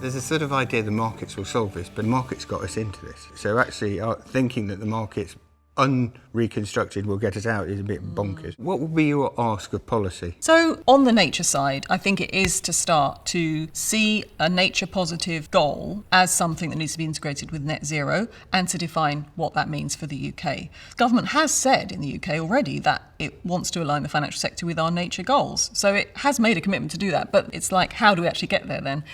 There's a sort of idea the markets will solve this, but the markets got us into this. So actually thinking that the markets unreconstructed will get us out is a bit bonkers. What would be your ask of policy? So on the nature side, I think it is to start to see a nature positive goal as something that needs to be integrated with net zero and to define what that means for the UK. Government has said in the UK already that it wants to align the financial sector with our nature goals. So it has made a commitment to do that, but it's like, how do we actually get there then?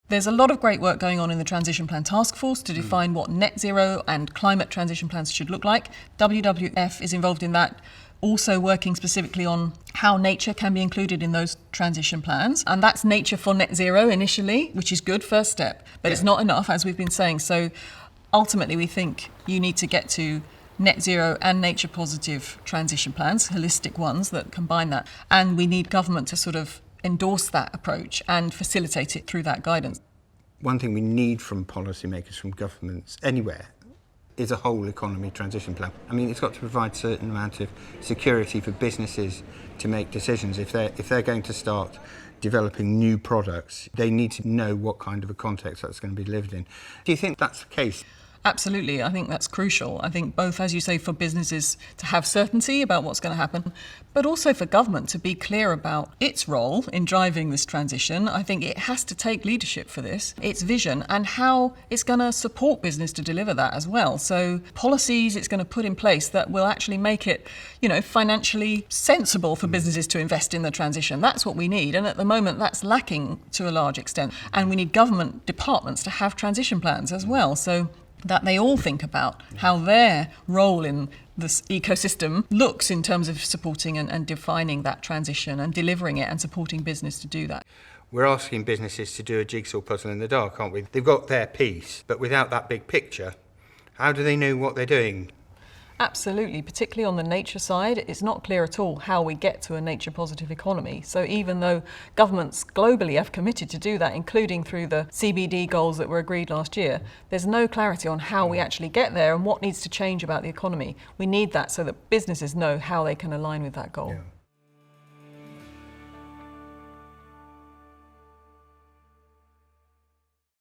There's a lot of great work going on in the Transition Plan Task Force to define what net zero and climate transition plans should look like. WWF is involved in that, also working specifically on how nature can be included in those transition plans. And that's nature for net zero initially, which is good, first step. But it's not enough, as we've been saying. So ultimately, we think you need to get to net zero and nature positive transition plans, holistic ones that combine that. And we need government to sort of endorse that approach and facilitate it through that guidance. One thing we need from policymakers, from governments, anywhere, is a whole economy transition plan. I mean, it's got to provide a certain amount of security for businesses to make decisions. If they're going to start developing new products, they need to know what kind of a context that's going to be delivered in. Do you think that's the case? Absolutely. I think that's crucial. I think both, as you say, for businesses to have certainty about what's going to happen, but also for government to be clear about its role in driving this transition. I think it has to take leadership for this, its vision, and how it's going to support business to deliver that as well. So policies it's going to put in place that will actually make it, financially sensible for businesses to invest in the transition. That's what we need. And at the moment, that's lacking to a large extent. And we need government departments to have transition plans as well. So that they all think about how their role in this ecosystem looks in terms of supporting and defining that transition and delivering it and supporting business to do that. We're asking businesses to do a jigsaw puzzle in the dark, aren't we? They've got their piece, but without that big picture, how do they know what they're doing? Absolutely, particularly on the nature side, it's not clear at all how we get to a nature positive economy. So even though governments globally have committed to do that, including through the CBD goals that were agreed last year, there's no clarity on how we actually get there and what needs to change about the economy. We need that so that businesses know how they can align with that goal. Yeah.